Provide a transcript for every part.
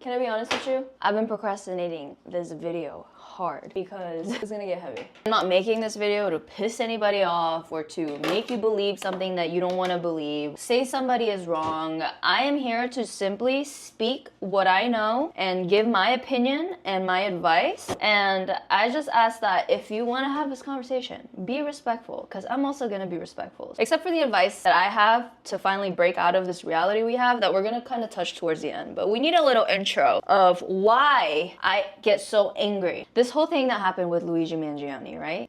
Can I be honest with you? I've been procrastinating this video hard because it's gonna get heavy. I'm not making this video to piss anybody off or to make you believe something that you don't want to believe. Say somebody is wrong. I am here to simply speak what I know and give my opinion and my advice. And I just ask that if you want to have this conversation, be respectful, because I'm also gonna be respectful. Except for the advice that I have to finally break out of this reality we have that we're gonna kind of touch towards the end. But we need a little intro of why I get so angry. This whole thing that happened with Luigi Mangione, right?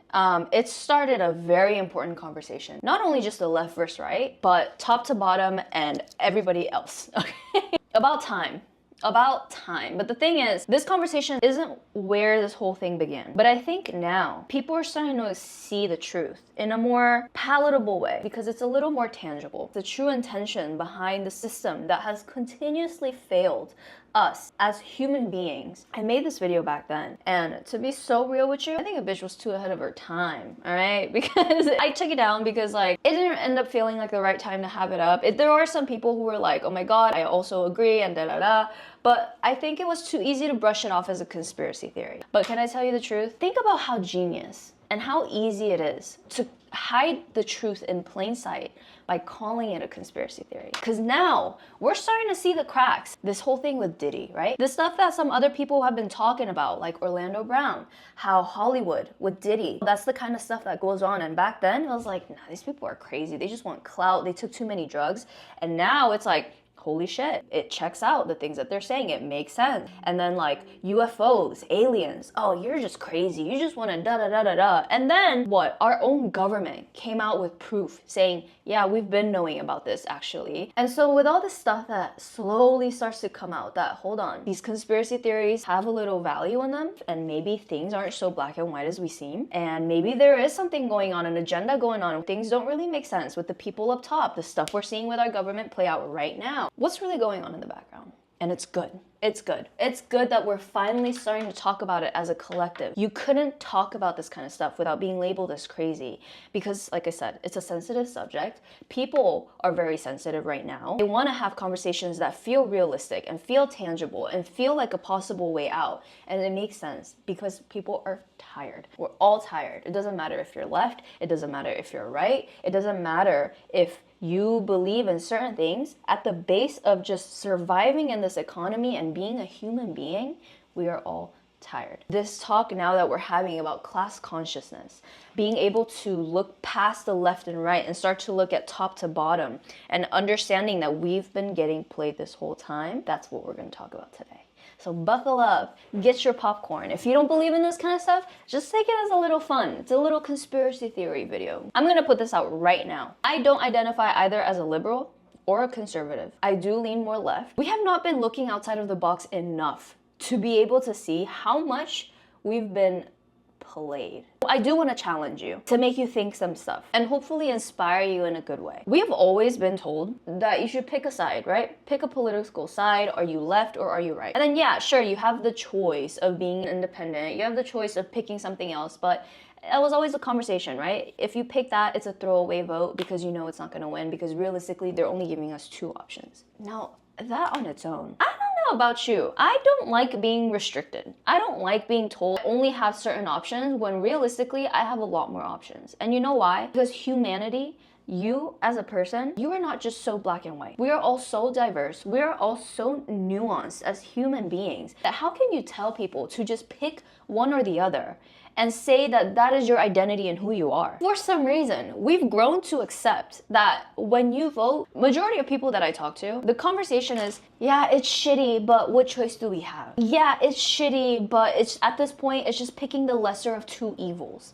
It started a very important conversation. Not only just the left versus right, but top to bottom and everybody else. Okay? About time. But the thing is, this conversation isn't where this whole thing began. But I think now people are starting to see the truth in a more palatable way because it's a little more tangible. The true intention behind the system that has continuously failed us as human beings. I made this video back then, and to be so real with you, I think a bitch was too ahead of her time, all right? Because I took it down because like it didn't end up feeling like the right time to have it up. There are some people who were like, oh my god, I also agree and da da da. But I think it was too easy to brush it off as a conspiracy theory. But can I tell you the truth? Think about how genius and how easy it is to hide the truth in plain sight by calling it a conspiracy theory. Because now we're starting to see the cracks. This whole thing with Diddy, right? The stuff that some other people have been talking about, like Orlando Brown, how Hollywood with Diddy, that's the kind of stuff that goes on. And back then I was like, nah, these people are crazy. They just want clout. They took too many drugs. And now it's like, holy shit, it checks out the things that they're saying. It makes sense. And then like UFOs, aliens, oh, you're just crazy. You just want to da da da da da. And then what? Our own government came out with proof saying, yeah, we've been knowing about this actually. And so with all this stuff that slowly starts to come out that, hold on, these conspiracy theories have a little value in them and maybe things aren't so black and white as we seem. And maybe there is something going on, an agenda going on. Things don't really make sense with the people up top, the stuff we're seeing with our government play out right now. What's really going on in the background? And it's good. It's good. It's good that we're finally starting to talk about it as a collective. You couldn't talk about this kind of stuff without being labeled as crazy because, like I said, it's a sensitive subject. People are very sensitive right now. They want to have conversations that feel realistic and feel tangible and feel like a possible way out. And it makes sense because people are tired. We're all tired. It doesn't matter if you're left. It doesn't matter if you're right. It doesn't matter if you believe in certain things. At the base of just surviving in this economy and being a human being, we are all tired. This talk now that we're having about class consciousness, being able to look past the left and right and start to look at top to bottom and understanding that we've been getting played this whole time, that's what we're going to talk about today. So buckle up, get your popcorn. If you don't believe in this kind of stuff, just take it as a little fun. It's a little conspiracy theory video. I'm gonna put this out right now. I don't identify either as a liberal or a conservative. I do lean more left. We have not been looking outside of the box enough to be able to see how much we've been played. I do want to challenge you to make you think some stuff and hopefully inspire you in a good way. We have always been told that you should pick a side, right? Pick a political side. Are you left or are you right? And then yeah, sure, you have the choice of being independent. You have the choice of picking something else, but that was always a conversation, right? If you pick that, it's a throwaway vote because you know it's not going to win because realistically, they're only giving us two options. Now, that on its own, I don't know about you. I don't like being restricted. I don't like being told I only have certain options when realistically I have a lot more options. And you know why? Because humanity, you as a person, you are not just so black and white. We are all so diverse. We are all so nuanced as human beings that how can you tell people to just pick one or the other and say that that is your identity and who you are? For some reason, we've grown to accept that when you vote, majority of people that I talk to, the conversation is, yeah, it's shitty, but what choice do we have? Yeah, it's shitty, but it's at this point, it's just picking the lesser of two evils.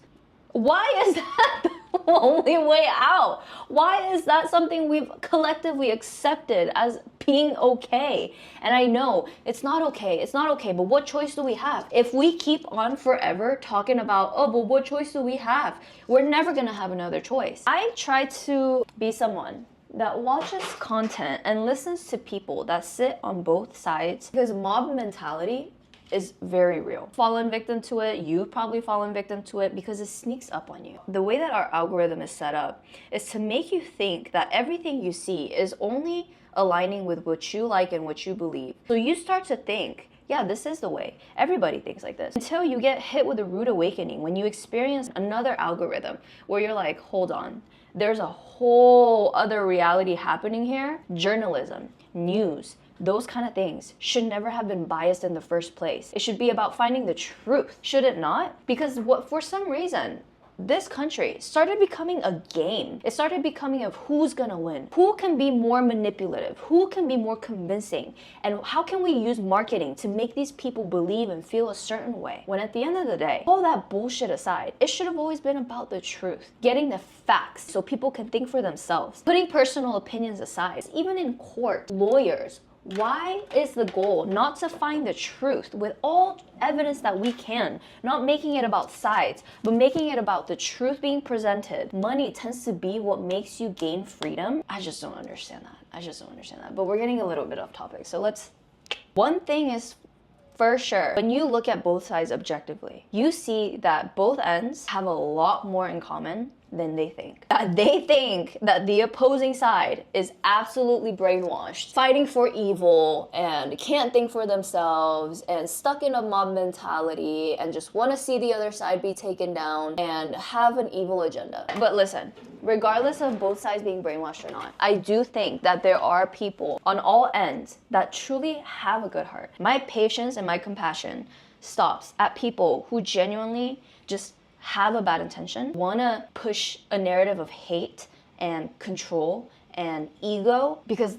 Why is that the only way out? Why is that something we've collectively accepted as being okay? And I know it's not okay, but what choice do we have? If we keep on forever talking about, oh, but what choice do we have? We're never gonna have another choice. I try to be someone that watches content and listens to people that sit on both sides because mob mentality is very real. Fallen victim to it, you've probably fallen victim to it because it sneaks up on you. The way that our algorithm is set up is to make you think that everything you see is only aligning with what you like and what you believe. So you start to think, yeah, this is the way. Everybody thinks like this. Until you get hit with a rude awakening when you experience another algorithm where you're like, hold on, there's a whole other reality happening here. Journalism, news, those kind of things should never have been biased in the first place. It should be about finding the truth, should it not? Because for some reason, this country started becoming a game. It started becoming of who's gonna win, who can be more manipulative, who can be more convincing, and how can we use marketing to make these people believe and feel a certain way. When at the end of the day, all that bullshit aside, it should have always been about the truth, getting the facts so people can think for themselves, putting personal opinions aside. Even in court, lawyers, why is the goal not to find the truth with all evidence that we can, not making it about sides, but making it about the truth being presented? Money tends to be what makes you gain freedom. I just don't understand that. But we're getting a little bit off topic. So one thing is for sure, when you look at both sides objectively, you see that both ends have a lot more in common than they think. They think that the opposing side is absolutely brainwashed, fighting for evil, and can't think for themselves, and stuck in a mob mentality, and just want to see the other side be taken down, and have an evil agenda. But listen, regardless of both sides being brainwashed or not, I do think that there are people on all ends that truly have a good heart. My patience and my compassion stops at people who genuinely just have a bad intention, want to push a narrative of hate and control and ego, because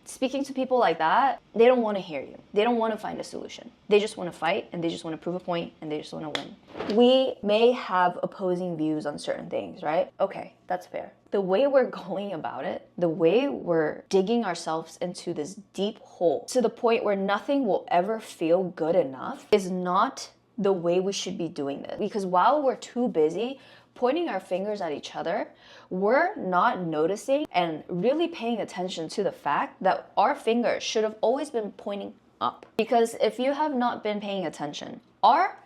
speaking to people like that, they don't want to hear you. They don't want to find a solution. They just want to fight, and they just want to prove a point, and they just want to win. We may have opposing views on certain things, right? Okay, that's fair. The way we're going about it, the way we're digging ourselves into this deep hole to the point where nothing will ever feel good enough is not the way we should be doing this. Because while we're too busy pointing our fingers at each other, we're not noticing and really paying attention to the fact that our fingers should have always been pointing up. Because if you have not been paying attention, our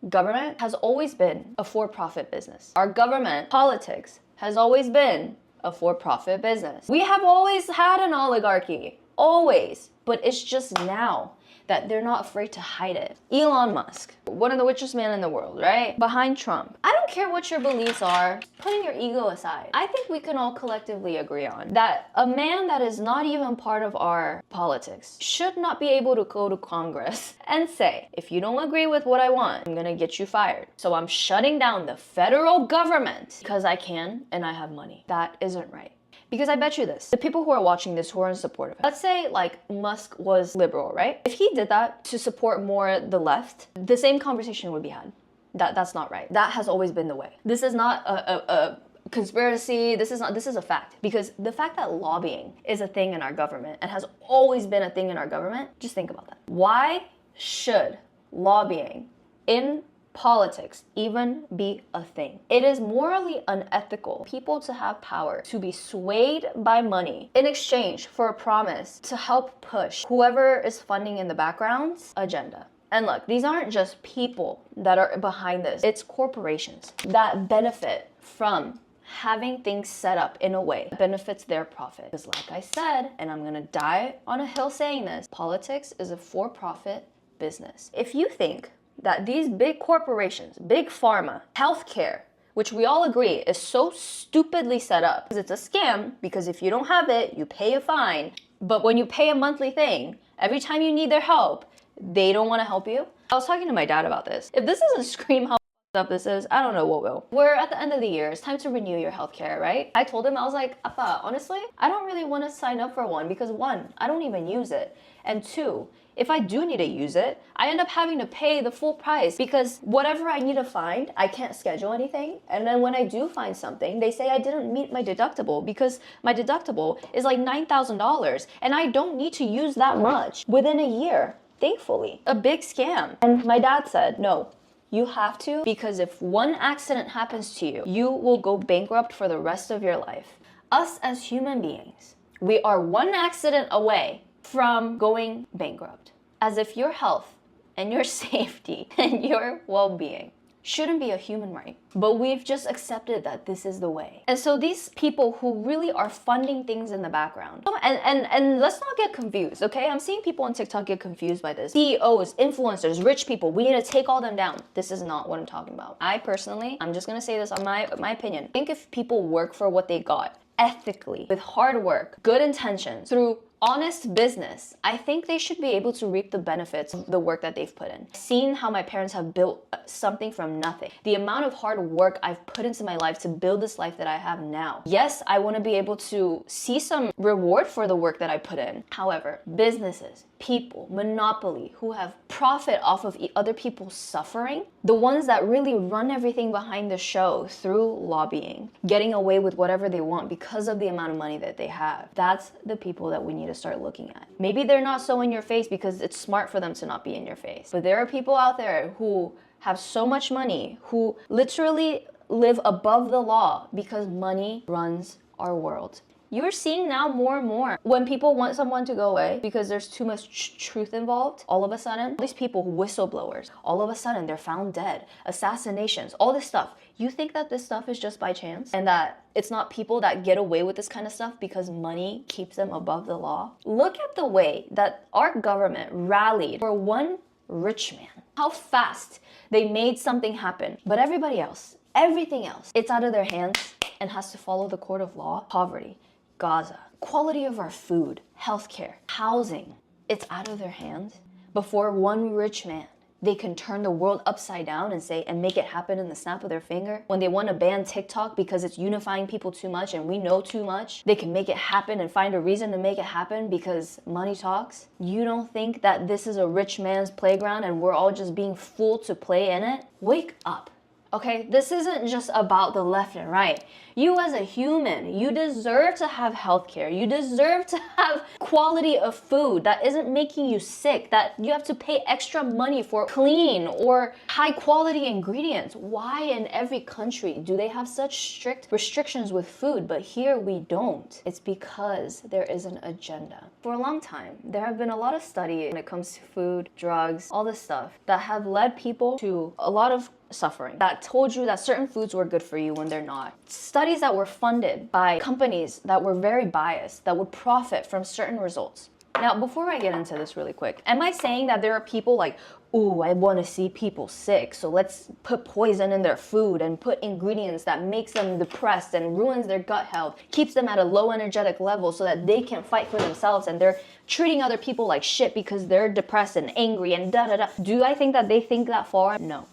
government has always been a for-profit business. Our government, politics, has always been a for-profit business. We have always had an oligarchy, always, but it's just now that they're not afraid to hide it. Elon Musk, one of the richest men in the world, right? Behind Trump. I don't care what your beliefs are, putting your ego aside. I think we can all collectively agree on that a man that is not even part of our politics should not be able to go to Congress and say, if you don't agree with what I want, I'm gonna get you fired. So I'm shutting down the federal government because I can and I have money. That isn't right. Because I bet you this, the people who are watching this who are in support of it, let's say like Musk was liberal, right? If he did that to support more the left, the same conversation would be had. That's not right. That has always been the way. This is not a conspiracy. This is a fact. Because the fact that lobbying is a thing in our government and has always been a thing in our government, just think about that. Why should lobbying in politics even be a thing? It is morally unethical for people to have power, to be swayed by money in exchange for a promise to help push whoever is funding in the background's agenda. And look, these aren't just people that are behind this. It's corporations that benefit from having things set up in a way that benefits their profit. Because like I said, and I'm gonna die on a hill saying this, politics is a for-profit business. If you think that these big corporations, big pharma, healthcare, which we all agree is so stupidly set up, because it's a scam, because if you don't have it, you pay a fine. But when you pay a monthly thing, every time you need their help, they don't want to help you. I was talking to my dad about this. If this doesn't scream how up this is, I don't know what will. We're at the end of the year. It's time to renew your healthcare, right? I told him, I was like, Appa, honestly, I don't really want to sign up for one because one, I don't even use it. And two, if I do need to use it, I end up having to pay the full price because whatever I need to find, I can't schedule anything. And then when I do find something, they say I didn't meet my deductible because my deductible is like $9,000 and I don't need to use that much within a year, thankfully. A big scam. And my dad said, no, you have to, because if one accident happens to you, you will go bankrupt for the rest of your life. Us as human beings, we are one accident away from going bankrupt. As if your health and your safety and your well-being shouldn't be a human right. But we've just accepted that this is the way. And so these people who really are funding things in the background, and let's not get confused, okay? I'm seeing people on TikTok get confused by this. CEOs, influencers, rich people, we need to take all them down. This is not what I'm talking about. I personally, I'm just gonna say this on my opinion. I think if people work for what they got, ethically, with hard work, good intentions, through honest business, I think they should be able to reap the benefits of the work that they've put in. Seeing how my parents have built something from nothing, the amount of hard work I've put into my life to build this life that I have now. Yes, I want to be able to see some reward for the work that I put in. However, businesses, people, monopoly, who have profit off of other people's suffering, the ones that really run everything behind the show through lobbying, getting away with whatever they want because of the amount of money that they have, that's the people that we need to start looking at. Maybe they're not so in your face because it's smart for them to not be in your face. But there are people out there who have so much money, who literally live above the law because money runs our world. You're seeing now more and more when people want someone to go away because there's too much truth involved. All of a sudden, these people, whistleblowers, all of a sudden they're found dead, assassinations, all this stuff. You think that this stuff is just by chance and that it's not people that get away with this kind of stuff because money keeps them above the law? Look at the way that our government rallied for one rich man. How fast they made something happen. But everybody else, everything else, it's out of their hands and has to follow the court of law. Poverty, Gaza, quality of our food, healthcare, housing, it's out of their hands. Before one rich man, they can turn the world upside down and say and make it happen in the snap of their finger. When they want to ban TikTok because it's unifying people too much and we know too much, they can make it happen and find a reason to make it happen because money talks. You don't think that this is a rich man's playground and we're all just being fooled to play in it? Wake up. Okay, this isn't just about the left and right. You as a human, you deserve to have healthcare. You deserve to have quality of food that isn't making you sick, that you have to pay extra money for clean or high quality ingredients. Why in every country do they have such strict restrictions with food, but here we don't? It's because there is an agenda. For a long time, there have been a lot of studies when it comes to food, drugs, all this stuff that have led people to a lot of suffering, that told you that certain foods were good for you when they're not. Studies that were funded by companies that were very biased, that would profit from certain results. Now, before I get into this really quick, am I saying that there are people like, ooh, I want to see people sick, so let's put poison in their food and put ingredients that makes them depressed and ruins their gut health, keeps them at a low energetic level so that they can fight for themselves and they're treating other people like shit because they're depressed and angry and da-da-da. Do I think that they think that far? No.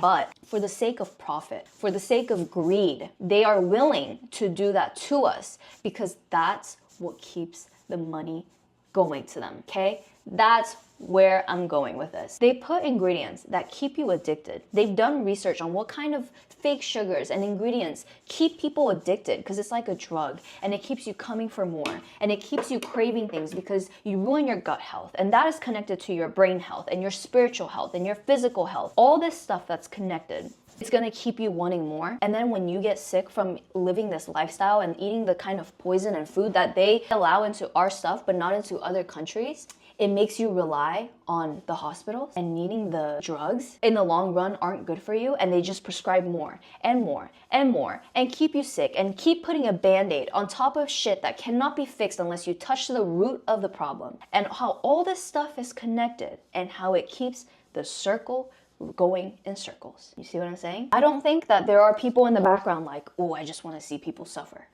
But for the sake of profit, for the sake of greed, they are willing to do that to us because that's what keeps the money going to them, okay? That's where I'm going with this. They put ingredients that keep you addicted. They've done research on what kind of fake sugars and ingredients keep people addicted because it's like a drug and it keeps you coming for more and it keeps you craving things because you ruin your gut health, and that is connected to your brain health and your spiritual health and your physical health. All this stuff that's connected. It's gonna keep you wanting more. And then when you get sick from living this lifestyle and eating the kind of poison and food that they allow into our stuff but not into other countries, it makes you rely on the hospitals, and needing the drugs in the long run aren't good for you, and they just prescribe more and more and more and keep you sick and keep putting a band-aid on top of shit that cannot be fixed unless you touch the root of the problem. And how all this stuff is connected and how it keeps the circle going in circles. You see what I'm saying? I don't think that there are people in the background like, oh, I just want to see people suffer.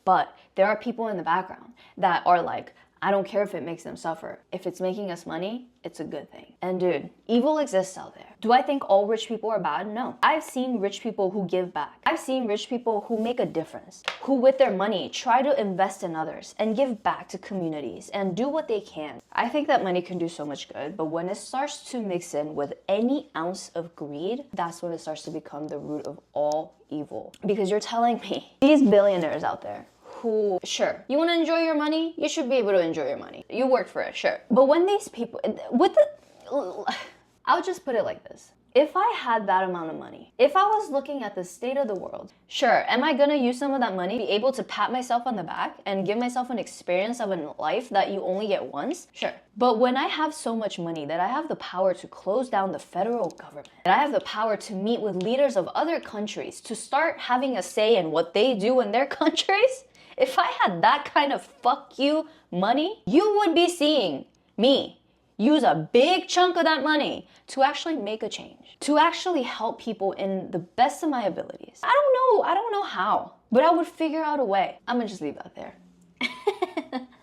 But there are people in the background that are like, I don't care if it makes them suffer. If it's making us money, it's a good thing. And dude, evil exists out there. Do I think all rich people are bad? No. I've seen rich people who give back. I've seen rich people who make a difference, who with their money try to invest in others and give back to communities and do what they can. I think that money can do so much good, but when it starts to mix in with any ounce of greed, that's when it starts to become the root of all evil. Because you're telling me, these billionaires out there, who, sure, you want to enjoy your money? You should be able to enjoy your money. You worked for it, sure. But when these people, I'll just put it like this. If I had that amount of money, if I was looking at the state of the world, sure, am I gonna use some of that money, be able to pat myself on the back and give myself an experience of a life that you only get once? Sure. But when I have so much money that I have the power to close down the federal government, that I have the power to meet with leaders of other countries, to start having a say in what they do in their countries, if I had that kind of fuck you money, you would be seeing me use a big chunk of that money to actually make a change, to actually help people in the best of my abilities. I don't know how, but I would figure out a way. I'm gonna just leave that there.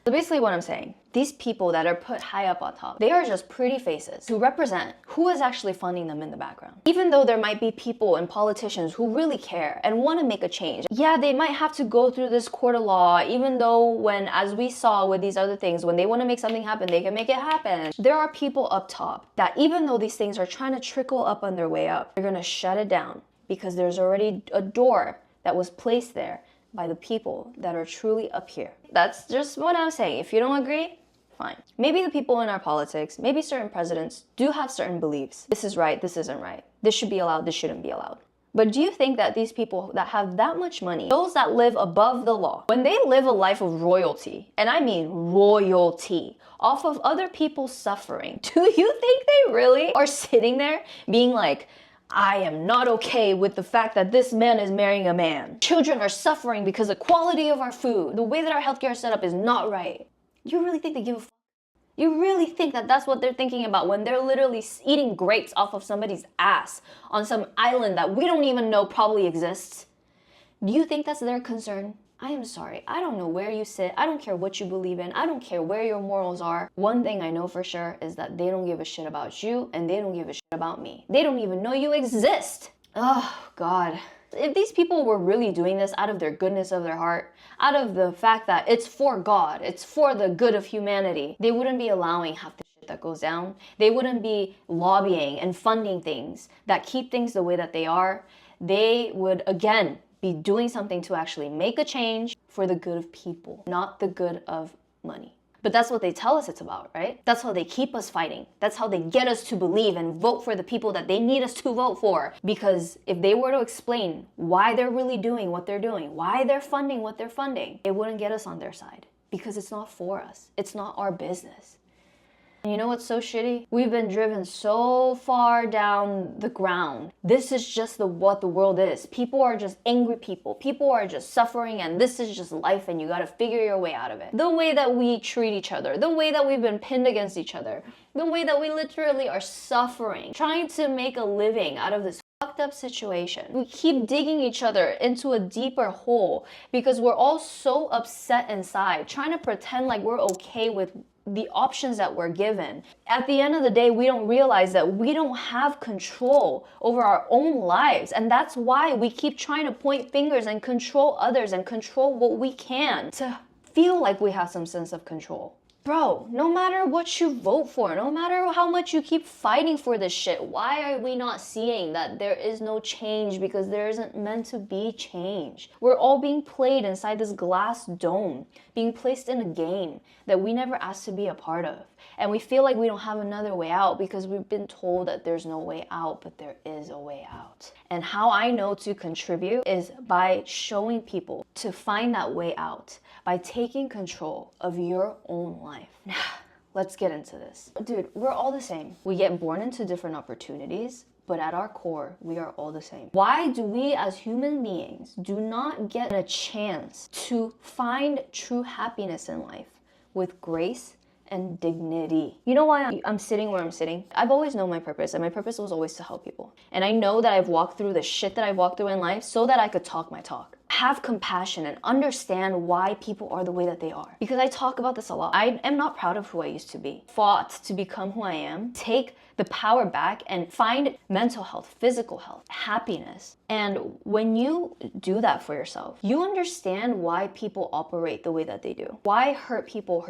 So basically what I'm saying, these people that are put high up on top, they are just pretty faces who represent who is actually funding them in the background. Even though there might be people and politicians who really care and want to make a change, yeah, they might have to go through this court of law, even though when, as we saw with these other things, when they want to make something happen, they can make it happen. There are people up top that even though these things are trying to trickle up on their way up, they're going to shut it down because there's already a door that was placed there by the people that are truly up here. That's just what I'm saying. If you don't agree, fine. Maybe the people in our politics, maybe certain presidents do have certain beliefs. This is right, this isn't right. This should be allowed, this shouldn't be allowed. But do you think that these people that have that much money, those that live above the law, when they live a life of royalty, and I mean royalty, off of other people's suffering, do you think they really are sitting there being like, I am not okay with the fact that this man is marrying a man. Children are suffering because the quality of our food, the way that our healthcare is set up is not right. You really think they give a fuck? You really think that that's what they're thinking about when they're literally eating grapes off of somebody's ass on some island that we don't even know probably exists? Do you think that's their concern? I am sorry, I don't know where you sit, I don't care what you believe in, I don't care where your morals are. One thing I know for sure is that they don't give a shit about you and they don't give a shit about me. They don't even know you exist. Oh God. If these people were really doing this out of their goodness of their heart, out of the fact that it's for God, it's for the good of humanity, they wouldn't be allowing half the shit that goes down. They wouldn't be lobbying and funding things that keep things the way that they are. They would, again, be doing something to actually make a change for the good of people, not the good of money. But that's what they tell us it's about, right? That's how they keep us fighting. That's how they get us to believe and vote for the people that they need us to vote for. Because if they were to explain why they're really doing what they're doing, why they're funding what they're funding, it wouldn't get us on their side. Because it's not for us. It's not our business. And you know what's so shitty? We've been driven so far down the ground. This is just what the world is. People are just angry people. People are just suffering and this is just life and you gotta figure your way out of it. The way that we treat each other, the way that we've been pinned against each other, the way that we literally are suffering, trying to make a living out of this fucked up situation. We keep digging each other into a deeper hole because we're all so upset inside, trying to pretend like we're okay with the options that we're given. At the end of the day, we don't realize that we don't have control over our own lives. And that's why we keep trying to point fingers and control others and control what we can to feel like we have some sense of control. Bro, no matter what you vote for, no matter how much you keep fighting for this shit, why are we not seeing that there is no change? Because there isn't meant to be change. We're all being played inside this glass dome, being placed in a game that we never asked to be a part of. And we feel like we don't have another way out because we've been told that there's no way out, but there is a way out. And how I know to contribute is by showing people to find that way out, by taking control of your own life. Now, let's get into this. Dude, we're all the same. We get born into different opportunities, but at our core, we are all the same. Why do we as human beings do not get a chance to find true happiness in life with grace and dignity? You know why I'm sitting where I'm sitting? I've always known my purpose, and my purpose was always to help people. And I know that I've walked through the shit that I've walked through in life so that I could talk my talk. Have compassion and understand why people are the way that they are. Because I talk about this a lot. I am not proud of who I used to be. Fought to become who I am. Take the power back and find mental health, physical health, happiness. And when you do that for yourself, you understand why people operate the way that they do. Why hurt people.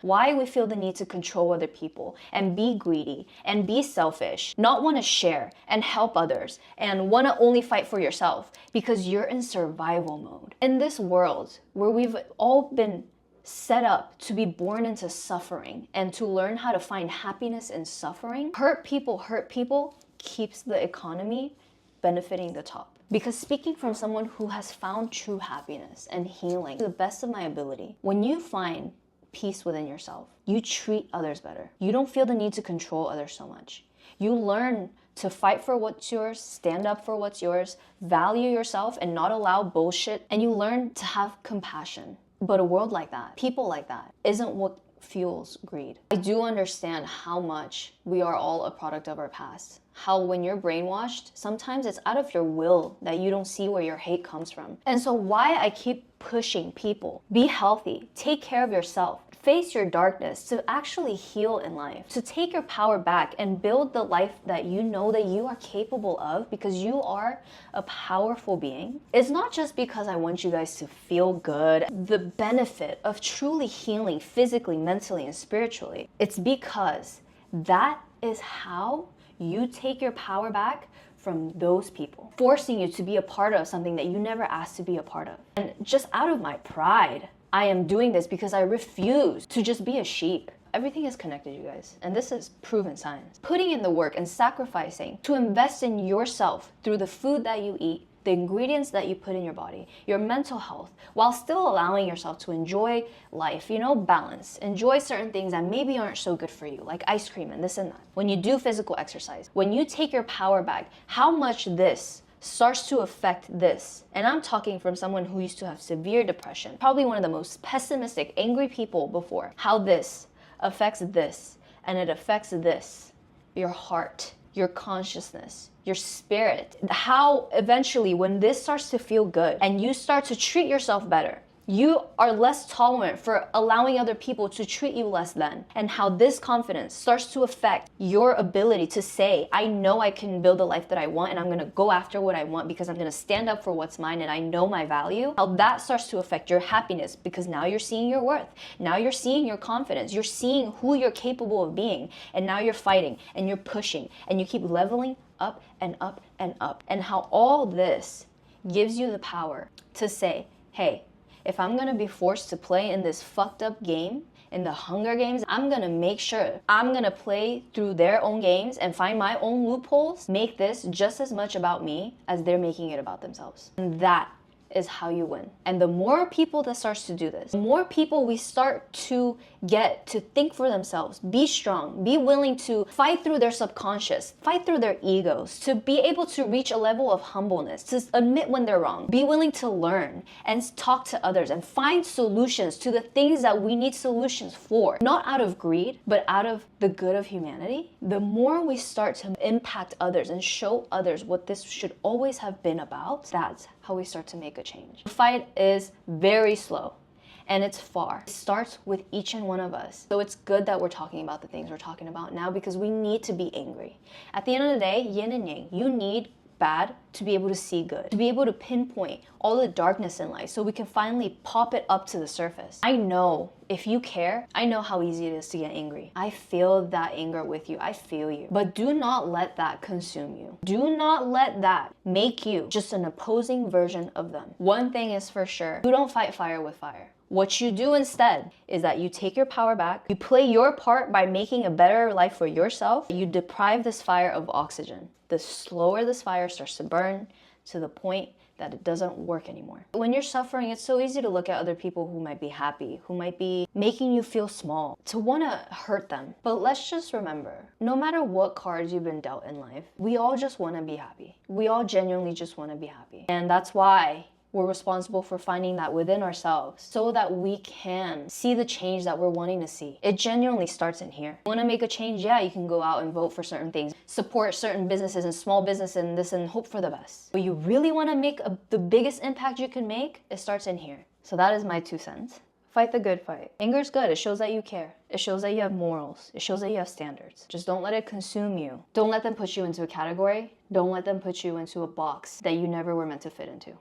Why we feel the need to control other people and be greedy and be selfish, not want to share and help others and want to only fight for yourself because you're in survival mode. In this world where we've all been set up to be born into suffering and to learn how to find happiness in suffering, hurt people keeps the economy benefiting the top. Because speaking from someone who has found true happiness and healing to the best of my ability, when you find peace within yourself, you treat others better. You don't feel the need to control others so much. You learn to fight for what's yours, stand up for what's yours, value yourself and not allow bullshit, and you learn to have compassion. But a world like that, people like that, isn't what fuels greed. I do understand how much we are all a product of our past. How when you're brainwashed, sometimes it's out of your will that you don't see where your hate comes from. And so why I keep pushing people, be healthy, take care of yourself, face your darkness, to actually heal in life, to take your power back and build the life that you know that you are capable of, because you are a powerful being. It's not just because I want you guys to feel good, the benefit of truly healing physically, mentally, and spiritually. It's because that is how you take your power back from those people, forcing you to be a part of something that you never asked to be a part of. And just out of my pride, I am doing this because I refuse to just be a sheep. Everything is connected, you guys, and this is proven science. Putting in the work and sacrificing to invest in yourself through the food that you eat, the ingredients that you put in your body, your mental health, while still allowing yourself to enjoy life, balance, enjoy certain things that maybe aren't so good for you, like ice cream and this and that. When you do physical exercise, when you take your power back, how much this starts to affect this. And I'm talking from someone who used to have severe depression, probably one of the most pessimistic, angry people before. How this affects this, and it affects this, your heart, your consciousness, your spirit. How eventually when this starts to feel good and you start to treat yourself better, you are less tolerant for allowing other people to treat you less than. And how this confidence starts to affect your ability to say, I know I can build a life that I want, and I'm gonna go after what I want because I'm gonna stand up for what's mine and I know my value. How that starts to affect your happiness, because now you're seeing your worth. Now you're seeing your confidence. You're seeing who you're capable of being. And now you're fighting and you're pushing and you keep leveling up and up and up. And how all this gives you the power to say, hey, if I'm gonna be forced to play in this fucked up game, in the Hunger Games, I'm gonna make sure I'm gonna play through their own games and find my own loopholes, make this just as much about me as they're making it about themselves. And that is how you win. And the more people that starts to do this, the more people we start to get to think for themselves, be strong, be willing to fight through their subconscious, fight through their egos, to be able to reach a level of humbleness, to admit when they're wrong, be willing to learn and talk to others and find solutions to the things that we need solutions for, not out of greed, but out of the good of humanity. The more we start to impact others and show others what this should always have been about, that's how we start to make a change. The fight is very slow and it's far. It starts with each and one of us. So it's good that we're talking about the things we're talking about now, because we need to be angry. At the end of the day, yin and yang, you need bad to be able to see good, to be able to pinpoint all the darkness in life so we can finally pop it up to the surface. I know if you care, I know how easy it is to get angry. I feel that anger with you. I feel you. But do not let that consume you. Do not let that make you just an opposing version of them. One thing is for sure, you don't fight fire with fire. What you do instead is that you take your power back, you play your part by making a better life for yourself, you deprive this fire of oxygen. The slower this fire starts to burn to the point that it doesn't work anymore. When you're suffering, it's so easy to look at other people who might be happy, who might be making you feel small, to want to hurt them. But let's just remember, no matter what cards you've been dealt in life, we all just want to be happy. We all genuinely just want to be happy. And that's why we're responsible for finding that within ourselves so that we can see the change that we're wanting to see. It genuinely starts in here. You want to make a change? Yeah, you can go out and vote for certain things, support certain businesses and small business and this, and hope for the best. But you really want to make the biggest impact you can make, it starts in here. So that is my 2 cents. Fight the good fight. Anger is good. It shows that you care. It shows that you have morals. It shows that you have standards. Just don't let it consume you. Don't let them put you into a category. Don't let them put you into a box that you never were meant to fit into.